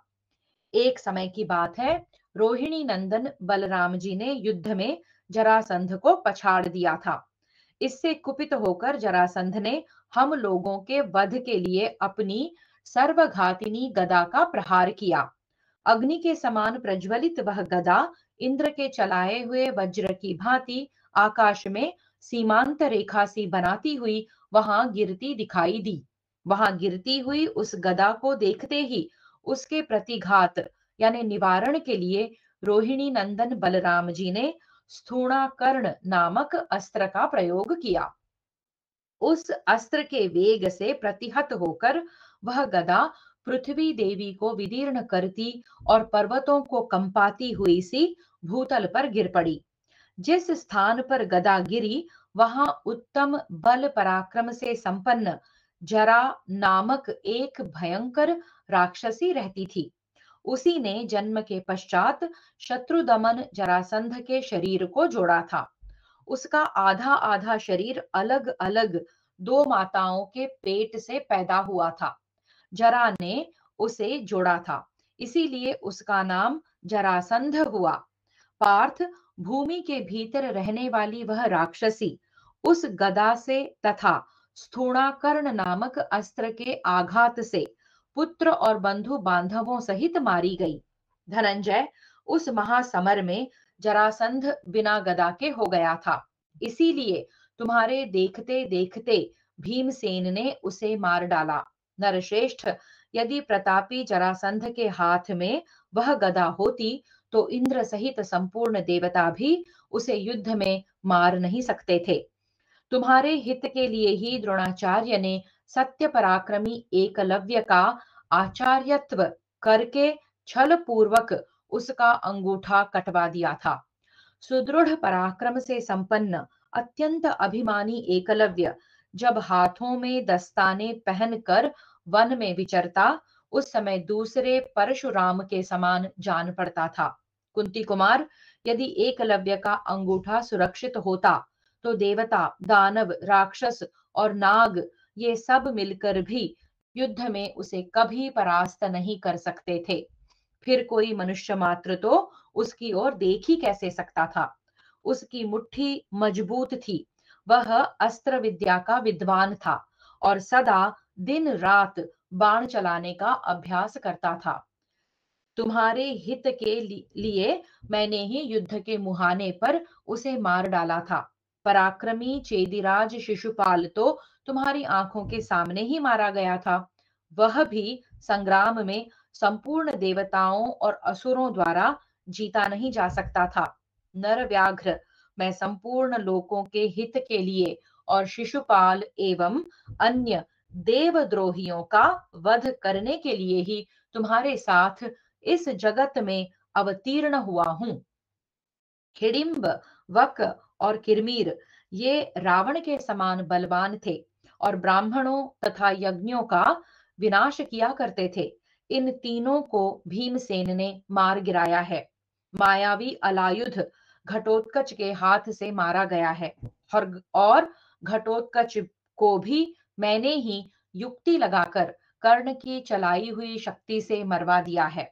एक समय की बात है, रोहिणी नंदन बलराम जी ने युद्ध में जरासंध को पछाड़ दिया था। इससे कुपित होकर जरासंध ने हम लोगों के वध के लिए अपनी सर्वघातिनी गदा का प्रहार किया। अग्नि के समान प्रज्वलित वह गदा इंद्र के चलाए हुए वज्र की भांति आकाश में सीमांत रेखा सी बनाती हुई वहां गिरती दिखाई दी। वहां गिरती हुई उस गदा को देखते ही उसके प्रतिघात यानी निवारण के लिए रोहिणी नंदन बलराम जी ने स्थूणाकर्ण नामक अस्त्र का प्रयोग किया। उस अस्त्र के वेग से प्रतिहत होकर वह गदा पृथ्वी देवी को विदीर्ण करती और पर्वतों को कंपाती हुई सी भूतल पर गिर पड़ी। जिस स्थान पर गदा गिरी वहां उत्तम बल पराक्रम से संपन्न जरा नामक एक भयंकर राक्षसी रहती थी। उसी ने जन्म के पश्चात शत्रुदमन जरासंध के शरीर को जोड़ा था। उसका आधा आधा शरीर अलग अलग दो माताओं के पेट से पैदा हुआ था। जरा ने उसे जोड़ा था, इसीलिए उसका नाम जरासंध हुआ। पार्थ, भूमि के भीतर रहने वाली वह राक्षसी उस गदा से तथा स्थूणाकर्ण नामक अस्त्र के आघात से पुत्र और बंधु बांधवों सहित मारी गई। धनंजय, उस महासमर में जरासंध बिना गदा के हो गया था, इसीलिए तुम्हारे देखते देखते भीमसेन ने उसे मार डाला। नरश्रेष्ठ, यदि प्रतापी जरासंध के हाथ में वह गदा होती तो इंद्र सहित संपूर्ण देवता भी उसे युद्ध में मार नहीं सकते थे। तुम्हारे हित के लिए ही द्रोणाचार्य ने सत्य पराक्रमी एकलव्य का आचार्यत्व करके छल पूर्वक उसका अंगूठा कटवा दिया था। सुदृढ़ पराक्रम से संपन्न अत्यंत अभिमानी एकलव्य जब हाथों में दस्ताने पहनकर वन में विचरता, उस समय दूसरे परशुराम के समान जान पड़ता था। कुंती कुमार, यदि एकलव्य का अंगूठा सुरक्षित होता तो देवता, दानव, राक्षस और नाग ये सब मिलकर भी युद्ध में उसे कभी परास्त नहीं कर सकते थे। फिर कोई मनुष्य मात्र तो उसकी ओर देख ही कैसे सकता था। उसकी मुट्ठी मजबूत थी। वह अस्त्र विद्या का विद्वान था और सदा दिन रात बाण चलाने का अभ्यास करता था। तुम्हारे हित के लिए मैंने ही युद्ध के मुहाने पर उसे मार डाला था। पराक्रमी चेदिराज शिशुपाल तो तुम्हारी आंखों के सामने ही मारा गया था। वह भी संग्राम में संपूर्ण देवताओं और असुरों द्वारा जीता नहीं जा सकता था। नर व्याघ्र, मैं संपूर्ण लोकों के हित के लिए और शिशुपाल एवं अन्य देवद्रोहियों का वध करने के लिए ही तुम्हारे साथ इस जगत में अवतीर्ण हुआ हूं। हिडिंब, वक और किरमीर ये रावण के समान बलवान थे और ब्राह्मणों तथा यज्ञों का विनाश किया करते थे। इन तीनों को भीमसेन ने मार गिराया है। मायावी अलायुध घटोत्कच के हाथ से मारा गया है और घटोत्कच को भी मैंने ही युक्ति लगाकर कर्ण की चलाई हुई शक्ति से मरवा दिया है।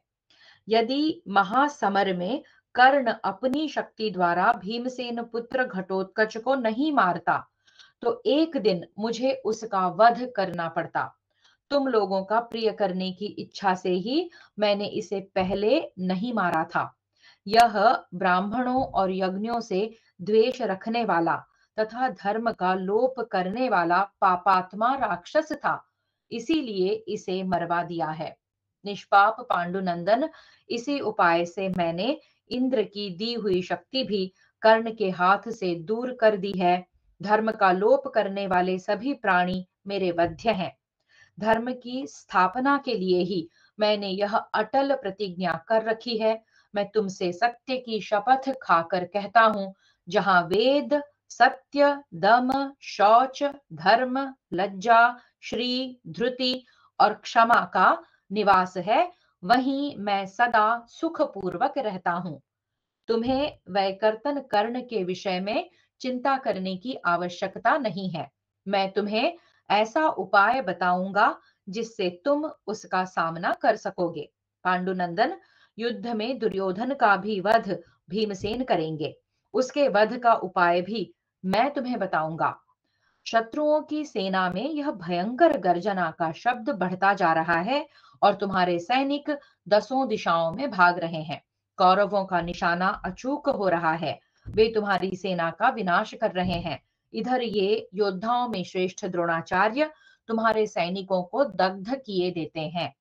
यदि महासमर में कर्ण अपनी शक्ति द्वारा भीमसेन पुत्र घटोत्कच को नहीं मारता तो एक दिन मुझे उसका वध करना पड़ता। तुम लोगों का प्रिय करने की इच्छा से ही मैंने इसे पहले नहीं मारा था। यह ब्राह्मणों और यज्ञों से द्वेष रखने वाला तथा धर्म का लोप करने वाला पापात्मा राक्षस था, इसीलिए इसे मरवा दिया है। निष्पाप पांडुनंदन, इसी उपाय से मैंने इंद्र की दी हुई शक्ति भी कर्ण के हाथ से दूर कर दी है। धर्म का लोप करने वाले सभी प्राणी मेरे वध्य हैं। धर्म की स्थापना के लिए ही मैंने यह अटल प्रतिज्ञा कर रखी है। मैं तुमसे सत्य की शपथ खाकर कहता हूं, जहां वेद, सत्य, दम, शौच, धर्म, लज्जा, श्री, धृति और क्षमा का निवास है, वहीं मैं सदा सुखपूर्वक रहता हूं। तुम्हें वैकर्तन कर्ण के विषय में चिंता करने की आवश्यकता नहीं है। मैं तुम्हें ऐसा उपाय बताऊंगा जिससे तुम उसका सामना कर सकोगे। पांडुनंदन, युद्ध में दुर्योधन का भी वध भीमसेन करेंगे। उसके वध का उपाय भी मैं तुम्हें बताऊंगा। शत्रुओं की सेना में यह भयंकर गर्जना का शब्द बढ़ता जा रहा है और तुम्हारे सैनिक दसों दिशाओं में भाग रहे हैं। कौरवों का निशाना अचूक हो रहा है। वे तुम्हारी सेना का विनाश कर रहे हैं। इधर ये योद्धाओं में श्रेष्ठ द्रोणाचार्य तुम्हारे सैनिकों को दग्ध किए देते हैं।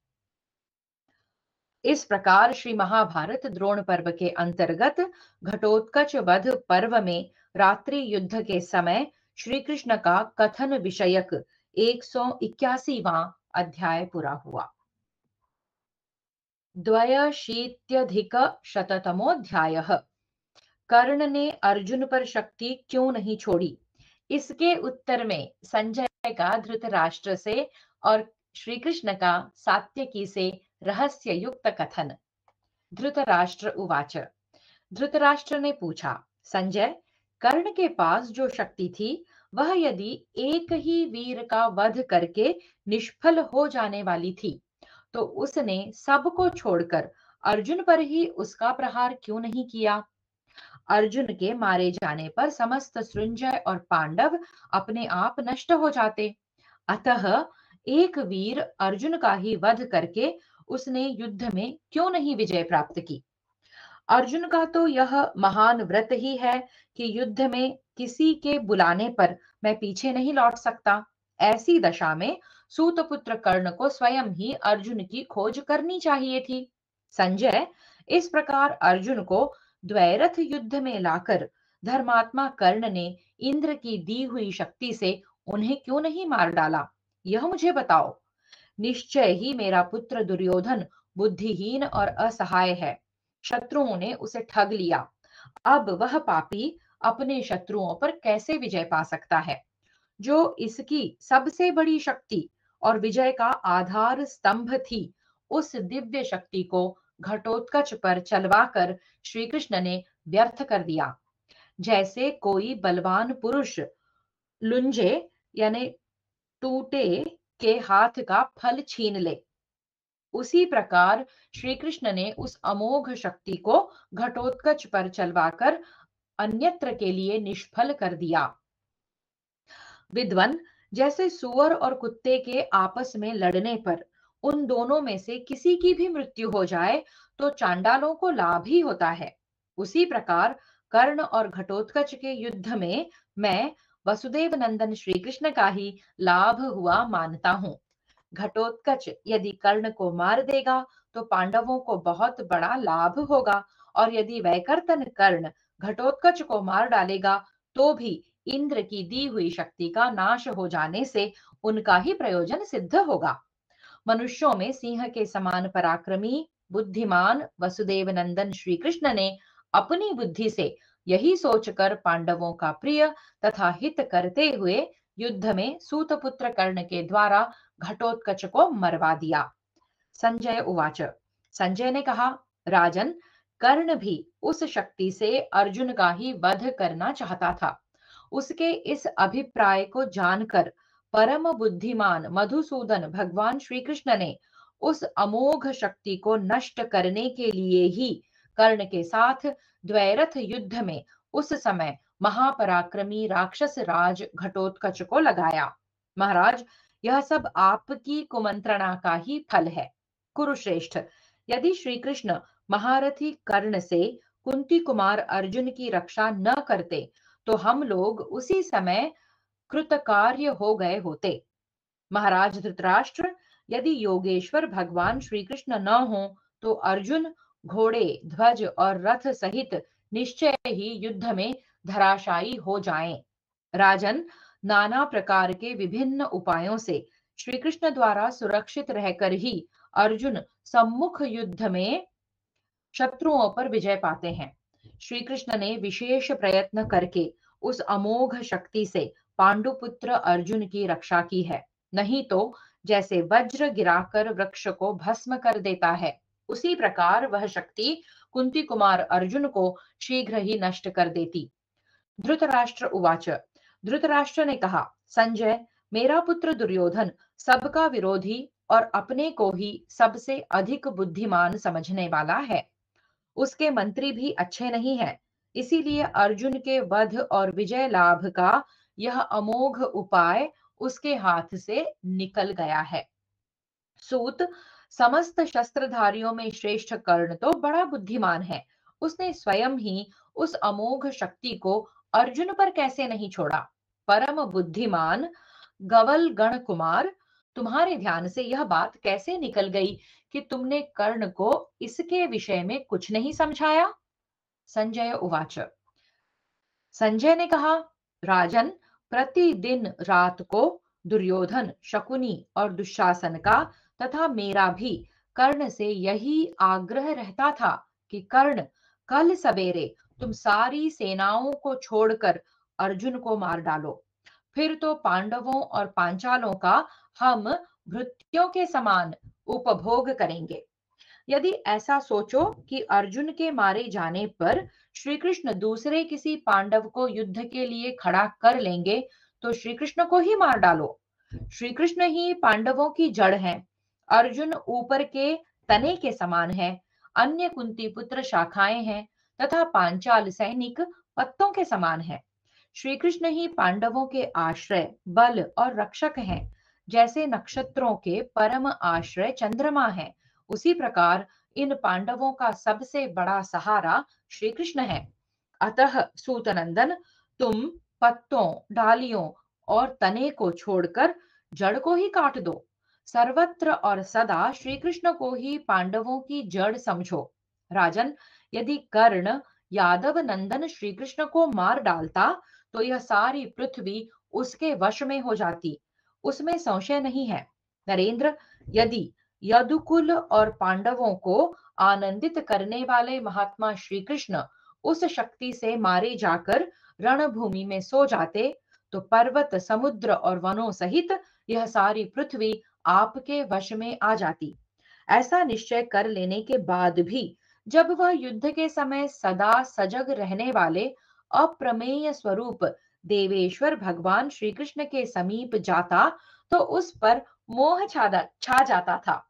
इस प्रकार श्री महाभारत द्रोण पर्व के अंतर्गत घटोत्कच वध पर्व में रात्रि युद्ध के समय श्री कृष्ण का कथन विषयक 181वां अध्याय पूरा हुआ। द्वयशीत्यधिक शततमोऽध्यायः। कर्ण ने अर्जुन पर शक्ति क्यों नहीं छोड़ी? इसके उत्तर में संजय का धृतराष्ट्र से और श्री कृष्ण का सात्यकी से रहस्य युक्त कथन। धृतराष्ट्र उवाच। धृतराष्ट्र ने पूछा, संजय, कर्ण के पास जो शक्ति थी वह यदि एक ही वीर का वध करके निष्फल हो जाने वाली थी, तो उसने सबको छोड़कर अर्जुन पर ही उसका प्रहार क्यों नहीं किया? अर्जुन के मारे जाने पर समस्त सृंजय और पांडव अपने आप नष्ट हो जाते। अतः एक वीर अर्जुन का ही वध करके उसने युद्ध में क्यों नहीं विजय प्राप्त की? अर्जुन का तो यह महान व्रत ही है कि युद्ध में किसी के बुलाने पर मैं पीछे नहीं लौट सकता। ऐसी दशा में सूतपुत्र कर्ण को स्वयं ही अर्जुन की खोज करनी चाहिए थी। संजय, इस प्रकार अर्जुन को द्वैरथ युद्ध में लाकर धर्मात्मा कर्ण ने इंद्र की दी हुई शक्ति से उन्हें क्यों नहीं मार डाला? यह मुझे बताओ। निश्चय ही मेरा पुत्र दुर्योधन बुद्धिहीन और असहाय है। शत्रुओं ने उसे ठग लिया। अब वह पापी अपने शत्रुओं पर कैसे विजय पा सकता है? जो इसकी सबसे बड़ी शक्ति और विजय का आधार स्तंभ थी, उस दिव्य शक्ति को घटोत्कच पर चलवाकर श्री कृष्ण ने व्यर्थ कर दिया। जैसे कोई बलवान पुरुष लुंजे यानी टूटे के हाथ का फल छीन ले, उसी प्रकार श्री कृष्ण ने उस अमोघ शक्ति को घटोत्कच पर चलवाकर अन्यत्र के लिए निष्फल कर दिया। विद्वन, जैसे सुअर और कुत्ते के आपस में लड़ने पर उन दोनों में से किसी की भी मृत्यु हो जाए तो चांडालों को लाभ ही होता है, उसी प्रकार कर्ण और घटोत्कच के युद्ध में मैं वसुदेव नंदन श्री कृष्ण का ही लाभ हुआ मानता हूँ। घटोत्कच यदि कर्ण को मार देगा तो पांडवों को बहुत बड़ा लाभ होगा, और यदि वैकर्तन कर्ण घटोत्कच को मार डालेगा तो भी इंद्र की दी हुई शक्ति का नाश हो जाने से उनका ही प्रयोजन सिद्ध होगा। मनुष्यों में सिंह के समान पराक्रमी बुद्धिमान वसुदेव नंदन श्री कृष्ण ने अपनी बुद्धि से यही सोचकर पांडवों का प्रिय तथा हित करते हुए युद्ध में सूतपुत्र कर्ण के द्वारा घटोत्कच को मरवा दिया। संजय उवाच। संजय ने कहा, राजन, कर्ण भी उस शक्ति से अर्जुन का ही वध करना चाहता था। उसके इस अभिप्राय को जानकर परम बुद्धिमान मधुसूदन भगवान श्री कृष्ण ने उस अमोघ शक्ति को नष्ट करने के लिए ही कर्ण के साथ द्वैरथ युद्ध में उस समय महापराक्रमी राक्षस राज घटोत्कच को लगाया। महाराज, यह सब आपकी कुमंत्रणा का ही फल है। कुरुश्रेष्ठ, यदि श्री कृष्ण महारथी कर्ण से कुंती कुमार अर्जुन की रक्षा न करते तो हम लोग उसी समय कृतकार्य हो गए होते। महाराज धृतराष्ट्र, यदि योगेश्वर भगवान श्री कृष्ण न हो तो अर्जुन घोड़े, ध्वज और रथ सहित निश्चय ही युद्ध में धराशायी हो जाएं। राजन, नाना प्रकार के विभिन्न उपायों से श्री कृष्ण द्वारा सुरक्षित रहकर ही अर्जुन सम्मुख युद्ध में शत्रुओं पर विजय पाते हैं। श्री कृष्ण ने विशेष प्रयत्न करके उस अमोघ शक्ति से पांडुपुत्र अर्जुन की रक्षा की है। नहीं तो जैसे वज्र गिराकर वृक्ष को भस्म कर देता है, उसी प्रकार वह शक्ति कुंती कुमार अर्जुन को शीघ्र ही नष्ट कर देती। धृतराष्ट्र उवाच। धृतराष्ट्र ने कहा, संजय, मेरा पुत्र दुर्योधन सबका विरोधी और अपने को ही सबसे अधिक बुद्धिमान समझने वाला है। उसके मंत्री भी अच्छे नहीं हैं। इसीलिए अर्जुन के वध और विजय लाभ का यह अमोघ उपाय उसके हाथ से निकल गया है। सूत, समस्त शस्त्रधारियों में श्रेष्ठ कर्ण तो बड़ा बुद्धिमान है। उसने स्वयं ही उस अमोघ शक्ति को अर्जुन पर कैसे नहीं छोड़ा। परम बुद्धिमान गवल गण कुमार, तुम्हारे ध्यान से यह बात कैसे निकल गई कि तुमने कर्ण को इसके विषय में कुछ नहीं समझाया। संजय उवाच। संजय ने कहा, राजन, प्रतिदिन रात को दुर्योधन, शकुनी और दुशासन का तथा मेरा भी कर्ण से यही आग्रह रहता था कि कर्ण, कल सवेरे तुम सारी सेनाओं को छोड़कर अर्जुन को मार डालो। फिर तो पांडवों और पांचालों का हम भृत्यों के समान उपभोग करेंगे। यदि ऐसा सोचो कि अर्जुन के मारे जाने पर श्री कृष्ण दूसरे किसी पांडव को युद्ध के लिए खड़ा कर लेंगे, तो श्री कृष्ण को ही मार डालो। श्री कृष्ण ही पांडवों की जड़ हैं। अर्जुन ऊपर के तने के समान है। अन्य कुंती पुत्र शाखाएं हैं तथा पांचाल सैनिक पत्तों के समान है। श्री कृष्ण ही पांडवों के आश्रय, बल और रक्षक हैं। जैसे नक्षत्रों के परम आश्रय चंद्रमा है, उसी प्रकार इन पांडवों का सबसे बड़ा सहारा श्री कृष्ण है। अतः सूतनंदन, तुम पत्तों, डालियों और तने को छोड़कर जड़ को ही काट दो। सर्वत्र और सदा श्री कृष्ण को ही पांडवों की जड़ समझो। राजन, यदि कर्ण यादव नंदन श्री कृष्ण को मार डालता, तो यह सारी पृथ्वी उसके वश में हो जाती, उसमें संशय नहीं है। नरेंद्र, यदि यदुकुल और पांडवों को आनंदित करने वाले महात्मा श्री कृष्ण उस शक्ति से मारे जाकर रणभूमि में सो जाते, तो पर्वत, समुद्र और वनों सहित यह सारी पृथ्वी आपके वश में आ जाती। ऐसा निश्चय कर लेने के बाद भी जब वह युद्ध के समय सदा सजग रहने वाले अप्रमेय स्वरूप देवेश्वर भगवान श्री कृष्ण के समीप जाता, तो उस पर मोह छा जाता था।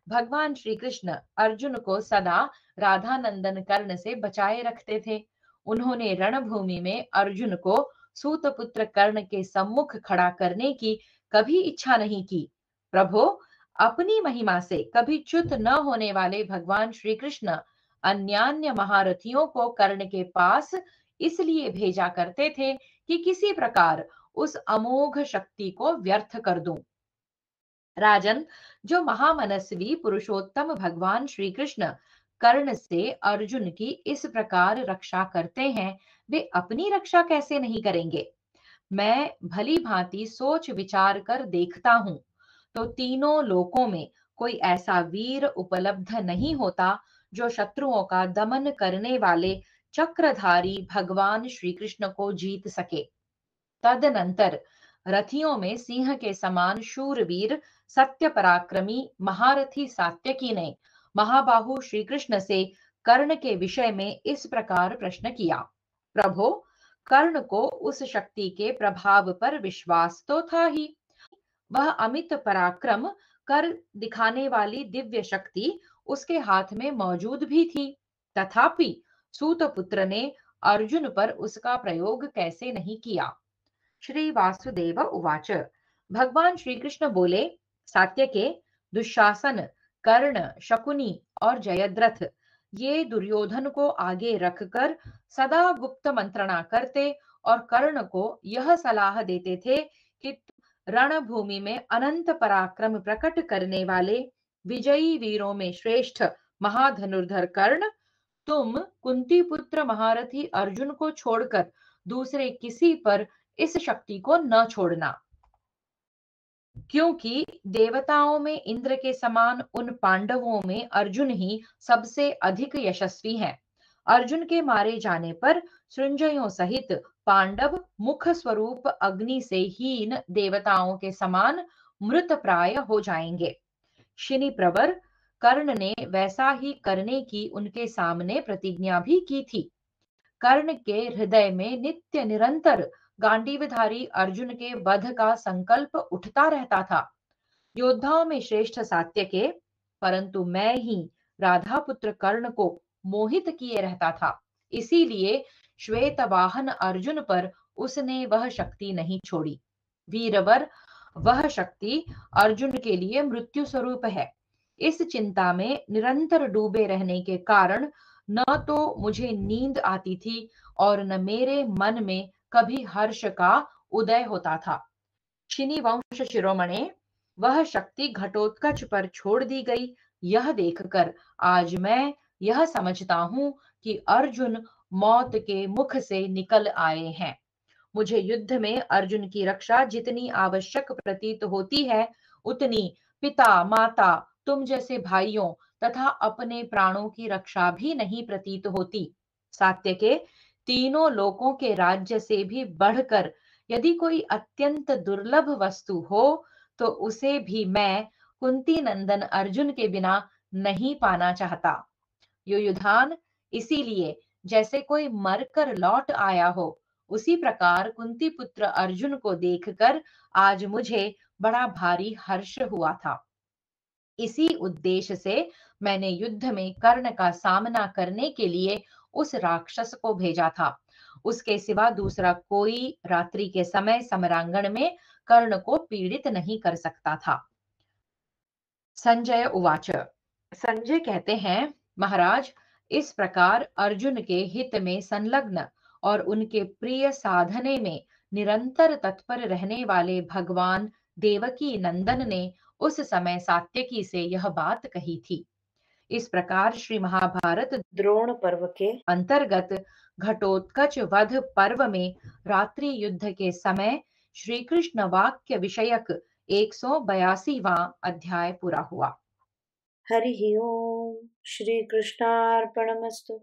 भगवान श्री कृष्ण अर्जुन को सदा राधा नंदन कर्ण से बचाए रखते थे। उन्होंने रणभूमि में अर्जुन को सूतपुत्र कर्ण के सम्मुख खड़ा करने की कभी इच्छा नहीं की। प्रभो, अपनी महिमा से कभी च्युत न होने वाले भगवान श्री कृष्ण अन्यान्य महारथियों को कर्ण के पास इसलिए भेजा करते थे कि किसी प्रकार उस अमोघ शक्ति को व्यर्थ कर दूं। राजन, जो महामनस्वी पुरुषोत्तम भगवान श्री कृष्ण कर्ण से अर्जुन की इस प्रकार रक्षा करते हैं, वे अपनी रक्षा कैसे नहीं करेंगे। मैं भली भांति सोच विचार कर देखता हूं, तो तीनों लोकों में कोई ऐसा वीर उपलब्ध नहीं होता जो शत्रुओं का दमन करने वाले चक्रधारी भगवान श्री कृष्ण को जीत सके। तदनंतर रथियों में सिंह के समान शूरवीर, सत्य पराक्रमी महारथी सात्यकी ने महाबाहु श्री कृष्ण से कर्ण के विषय में इस प्रकार प्रश्न किया। प्रभो, कर्ण को उस शक्ति के प्रभाव पर विश्वास तो था ही, वह अमित पराक्रम कर दिखाने वाली दिव्य शक्ति उसके हाथ में मौजूद भी थी। तथापि सूतपुत्र ने अर्जुन पर उसका प्रयोग कैसे नहीं किया। श्री वासुदेव उवाच। भगवान श्री कृष्ण बोले, सात्यके, दुशासन, कर्ण, शकुनी और जयद्रथ ये दुर्योधन को आगे रखकर सदा गुप्त मंत्रणा करते और कर्ण को यह सलाह देते थे कि रणभूमि में अनंत पराक्रम प्रकट करने वाले विजयी वीरों में श्रेष्ठ महाधनुर्धर कर्ण, तुम कुंती पुत्र महारथी अर्जुन को छोड़कर दूसरे किसी पर इस शक्ति को न छोड़ना, क्योंकि देवताओं में इंद्र के समान उन पांडवों में अर्जुन ही सबसे अधिक यशस्वी हैं। अर्जुन के मारे जाने पर सृंजयों सहित पांडव मुख स्वरूप अग्नि से हीन देवताओं के समान मृत प्राय हो जाएंगे। शिनि प्रवर कर्ण ने वैसा ही करने की उनके सामने प्रतिज्ञा भी की थी। कर्ण के हृदय में नित्य निरंतर गांडीवधारी अर्जुन के वध का संकल्प उठता रहता था। योद्धाओं में श्रेष्ठ सात्यकी, परंतु मैं ही राधा पुत्र कर्ण को मोहित किए रहता था। इसीलिए श्वेतवाहन अर्जुन पर उसने वह शक्ति नहीं छोड़ी। वीरवर, वह शक्ति अर्जुन के लिए मृत्यु स्वरूप है। इस चिंता में निरंतर डूबे रहने के कारण न तो मुझे नींद आती थी और न मेरे मन में कभी हर्ष का उदय होता था। शिनी वंश शिरोमणे, वह शक्ति घटोत्कच पर छोड़ दी गई। यह देखकर आज मैं यह समझता हूं कि अर्जुन मौत के मुख से निकल आए हैं। मुझे युद्ध में अर्जुन की रक्षा जितनी आवश्यक प्रतीत होती है, उतनी पिता माता तुम जैसे भाइयों तथा अपने प्राणों की रक्षा भी नहीं प्रतीत होती। सात्यके, तीनों लोकों के राज्य से भी बढ़कर यदि कोई अत्यंत दुर्लभ वस्तु हो तो उसे भी मैं कुंती नंदन अर्जुन के बिना नहीं पाना चाहता। युयुधान, इसीलिए जैसे कोई मरकर लौट आया हो, उसी प्रकार कुंती पुत्र अर्जुन को देखकर आज मुझे बड़ा भारी हर्ष हुआ था। इसी उद्देश्य से मैंने युद्ध में कर्ण का सामना करने के लिए उस राक्षस को भेजा था। उसके सिवा दूसरा कोई रात्रि के समय समरांगण में कर्ण को पीड़ित नहीं कर सकता था। संजय उवाच, संजय कहते हैं, महाराज, इस प्रकार अर्जुन के हित में संलग्न और उनके प्रिय साधने में निरंतर तत्पर रहने वाले भगवान देवकी नंदन ने उस समय सात्यकी से यह बात कही थी। इस प्रकार श्री महाभारत द्रोण पर्व के अंतर्गत घटोत्कच वध पर्व में रात्रि युद्ध के समय श्री कृष्ण वाक्य विषयक 182वां अध्याय पूरा हुआ। हरि ओम। श्री कृष्णार्पणमस्तु।